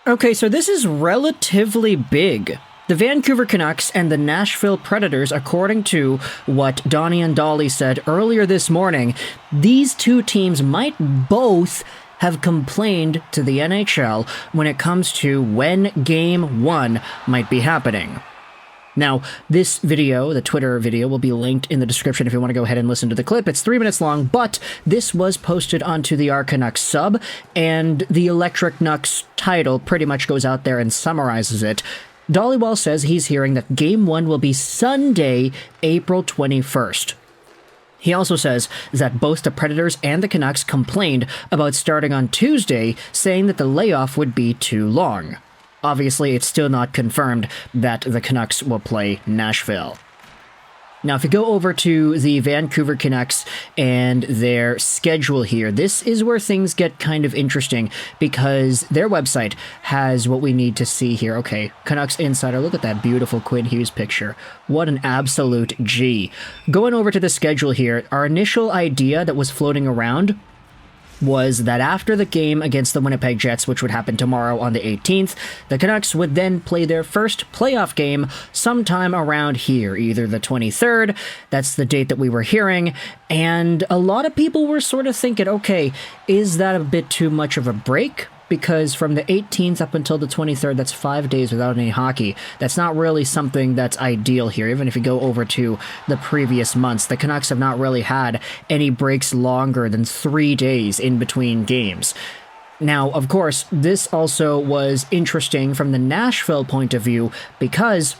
Okay, so this is relatively big. The Vancouver Canucks and the Nashville Predators, according to what Donnie and Dolly said earlier this morning, these two teams might both have complained to the NHL when it comes to when Game 1 might be happening. Now, this video, the Twitter video, will be linked in the description if you want to go ahead and listen to the clip. It's 3 minutes long, but this was posted onto the Our Canucks sub, and the Electric Nucks title pretty much goes out there and summarizes it. Dalibor says he's hearing that Game 1 will be Sunday, April 21st. He also says that both the Predators and the Canucks complained about starting on Tuesday, saying that the layoff would be too long. Obviously, it's still not confirmed that the Canucks will play Nashville. Now, if you go over to the Vancouver Canucks and their schedule here, this is where things get kind of interesting because their website has what we need to see here. Okay, Canucks Insider, look at that beautiful Quinn Hughes picture. What an absolute G. Going over to the schedule here, our initial idea that was floating around was that after the game against the Winnipeg Jets, which would happen tomorrow on the 18th, the Canucks would then play their first playoff game sometime around here, either the 23rd, that's the date that we were hearing, and a lot of people were sort of thinking, okay, is that a bit too much of a break? Because from the 18th up until the 23rd, that's 5 days without any hockey. That's not really something that's ideal here. Even if you go over to the previous months, the Canucks have not really had any breaks longer than 3 days in between games. Now, of course, this also was interesting from the Nashville point of view because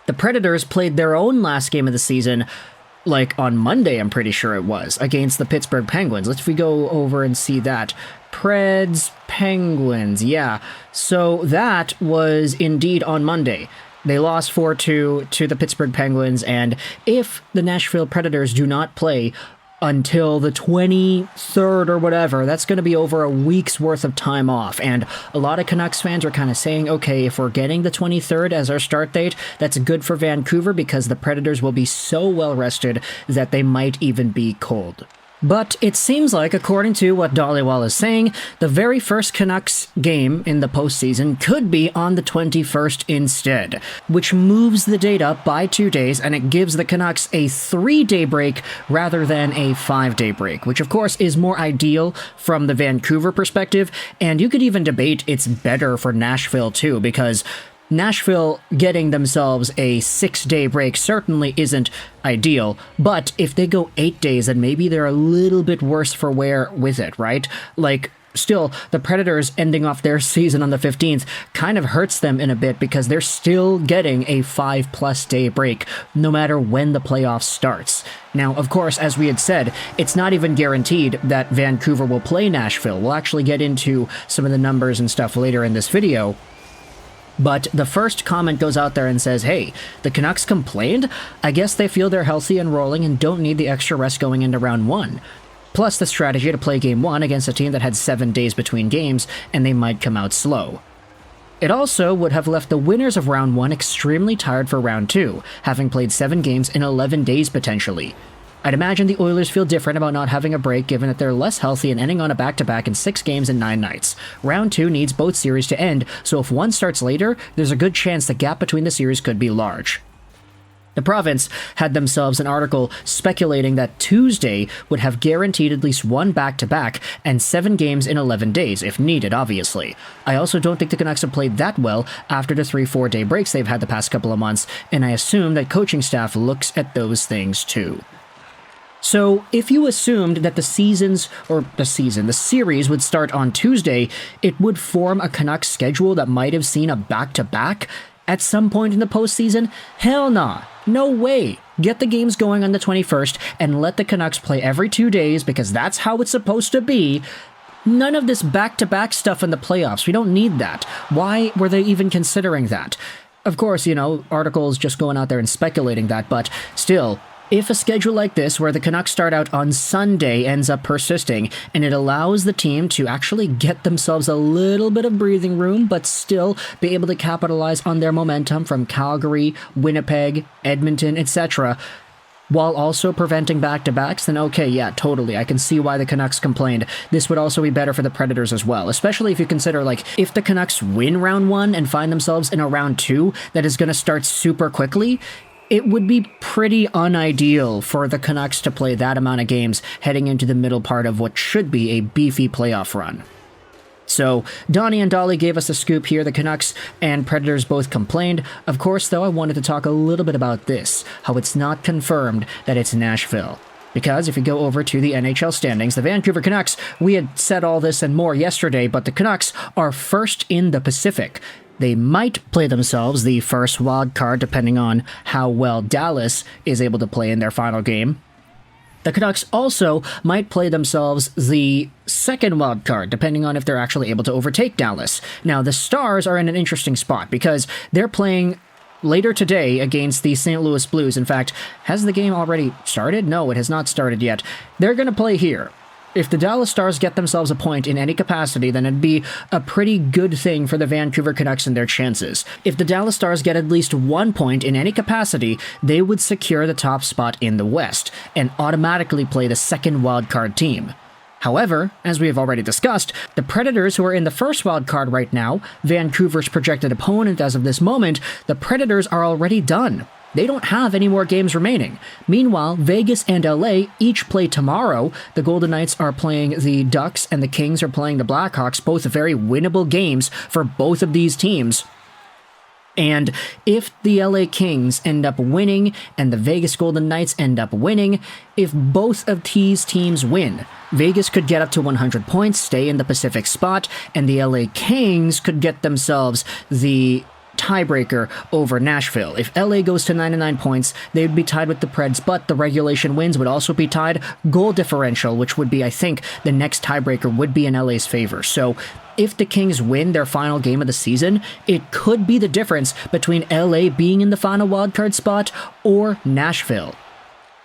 the Predators played their own last game of the season like on Monday, I'm pretty sure it was, against the Pittsburgh Penguins. Let's go over and see that. Preds, Penguins, yeah. So that was indeed on Monday. They lost 4-2 to the Pittsburgh Penguins, and if the Nashville Predators do not play until the 23rd or whatever, that's going to be over a week's worth of time off. And a lot of Canucks fans are kind of saying, okay, if we're getting the 23rd as our start date, that's good for Vancouver because the Predators will be so well rested that they might even be cold. But it seems like, according to what Dalibor is saying, the very first Canucks game in the postseason could be on the 21st instead, which moves the date up by 2 days, and it gives the Canucks a 3-day break rather than a 5-day break, which of course is more ideal from the Vancouver perspective, and you could even debate it's better for Nashville too, because Nashville getting themselves a 6-day break certainly isn't ideal, but if they go 8 days, then maybe they're a little bit worse for wear with it, right? Like, still, the Predators ending off their season on the 15th kind of hurts them in a bit because they're still getting a 5+ day break no matter when the playoffs starts. Now, of course, as we had said, it's not even guaranteed that Vancouver will play Nashville. We'll actually get into some of the numbers and stuff later in this video. But the first comment goes out there and says, hey, the Canucks complained? I guess they feel they're healthy and rolling and don't need the extra rest going into round 1. Plus the strategy to play game 1 against a team that had 7 days between games, and they might come out slow. It also would have left the winners of round 1 extremely tired for round 2, having played 7 games in 11 days potentially. I'd imagine the Oilers feel different about not having a break given that they're less healthy and ending on a back-to-back in 6 games in 9 nights. Round 2 needs both series to end, so if one starts later, there's a good chance the gap between the series could be large. The province had themselves an article speculating that Tuesday would have guaranteed at least one back-to-back and 7 games in 11 days, if needed, obviously. I also don't think the Canucks have played that well after the 3-4 day breaks they've had the past couple of months, and I assume that coaching staff looks at those things too. So, if you assumed that the series would start on Tuesday, it would form a Canucks schedule that might have seen a back-to-back at some point in the postseason? Hell nah. No way. Get the games going on the 21st and let the Canucks play every 2 days because that's how it's supposed to be. None of this back-to-back stuff in the playoffs. We don't need that. Why were they even considering that? Of course, articles just going out there and speculating that, but still, if a schedule like this, where the Canucks start out on Sunday, ends up persisting, and it allows the team to actually get themselves a little bit of breathing room, but still be able to capitalize on their momentum from Calgary, Winnipeg, Edmonton, etc., while also preventing back-to-backs, then okay, yeah, totally. I can see why the Canucks complained. This would also be better for the Predators as well, especially if you consider, like, if the Canucks win round 1 and find themselves in a round 2 that is going to start super quickly, it would be pretty unideal for the Canucks to play that amount of games heading into the middle part of what should be a beefy playoff run. So, Donnie and Dolly gave us a scoop here. The Canucks and Predators both complained. Of course, though, I wanted to talk a little bit about this, how it's not confirmed that it's Nashville. Because if you go over to the NHL standings, the Vancouver Canucks, we had said all this and more yesterday, but the Canucks are first in the Pacific. They might play themselves the first wild card depending on how well Dallas is able to play in their final game. The Canucks also might play themselves the second wild card, depending on if they're actually able to overtake Dallas. Now, the Stars are in an interesting spot because they're playing later today against the St. Louis Blues. In fact, has the game already started? No, it has not started yet. They're going to play here. If the Dallas Stars get themselves a point in any capacity, then it'd be a pretty good thing for the Vancouver Canucks and their chances. If the Dallas Stars get at least 1 point in any capacity, they would secure the top spot in the West and automatically play the second wildcard team. However, as we have already discussed, the Predators, who are in the first wild card right now, Vancouver's projected opponent as of this moment, the Predators are already done. They don't have any more games remaining. Meanwhile, Vegas and LA each play tomorrow. The Golden Knights are playing the Ducks and the Kings are playing the Blackhawks, both very winnable games for both of these teams. And if the LA Kings end up winning and the Vegas Golden Knights end up winning, if both of these teams win, Vegas could get up to 100 points, stay in the Pacific spot, and the LA Kings could get themselves the tiebreaker over Nashville. If LA goes to 99 points, they would be tied with the Preds, but the regulation wins would also be tied. Goal differential, which would be, I think, the next tiebreaker, would be in LA's favor. So if the Kings win their final game of the season, it could be the difference between LA being in the final wildcard spot or Nashville.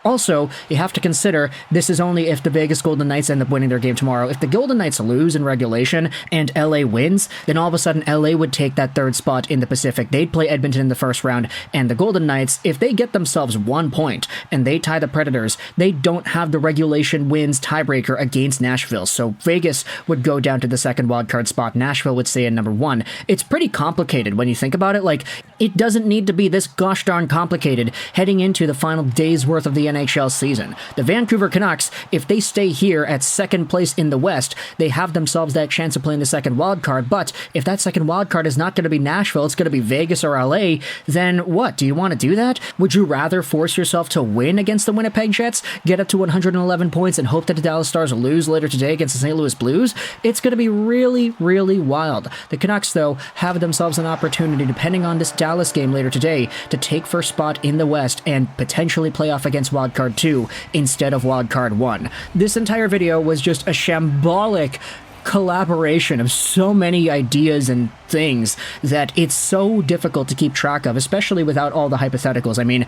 Also, you have to consider this is only if the Vegas Golden Knights end up winning their game tomorrow. If the Golden Knights lose in regulation and LA wins, then all of a sudden LA would take that third spot in the Pacific. They'd play Edmonton in the first round, and the Golden Knights, if they get themselves 1 point and they tie the Predators, they don't have the regulation wins tiebreaker against Nashville. So Vegas would go down to the second wildcard spot. Nashville would stay in number 1. It's pretty complicated when you think about it. Like, it doesn't need to be this gosh darn complicated heading into the final day's worth of the NHL season. The Vancouver Canucks, if they stay here at second place in the West, they have themselves that chance of playing the second wild card. But if that second wild card is not going to be Nashville, it's going to be Vegas or LA, then what? Do you want to do that? Would you rather force yourself to win against the Winnipeg Jets, get up to 111 points, and hope that the Dallas Stars lose later today against the St. Louis Blues? It's going to be really, really wild. The Canucks, though, have themselves an opportunity, depending on this Dallas game later today, to take first spot in the West and potentially play off against wildcard 2 instead of wildcard 1. This entire video was just a shambolic collaboration of so many ideas and things that it's so difficult to keep track of, especially without all the hypotheticals. I mean,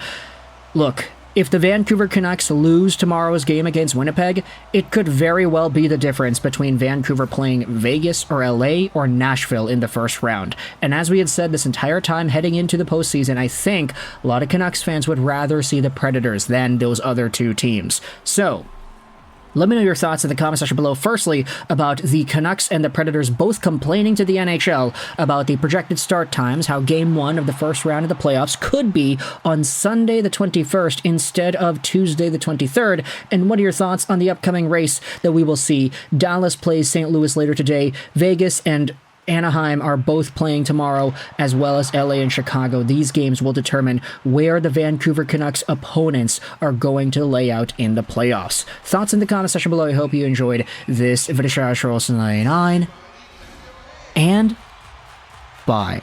look, if the Vancouver Canucks lose tomorrow's game against Winnipeg, it could very well be the difference between Vancouver playing Vegas or LA or Nashville in the first round. And as we had said this entire time heading into the postseason, I think a lot of Canucks fans would rather see the Predators than those other two teams. So, let me know your thoughts in the comment section below. Firstly, about the Canucks and the Predators both complaining to the NHL about the projected start times, how Game 1 of the first round of the playoffs could be on Sunday the 21st instead of Tuesday the 23rd, and what are your thoughts on the upcoming race that we will see? Dallas plays St. Louis later today, Vegas and Anaheim are both playing tomorrow, as well as LA and Chicago. These games will determine where the Vancouver Canucks opponents are going to lay out in the playoffs. Thoughts in the comment section below. I hope you enjoyed this video. And bye.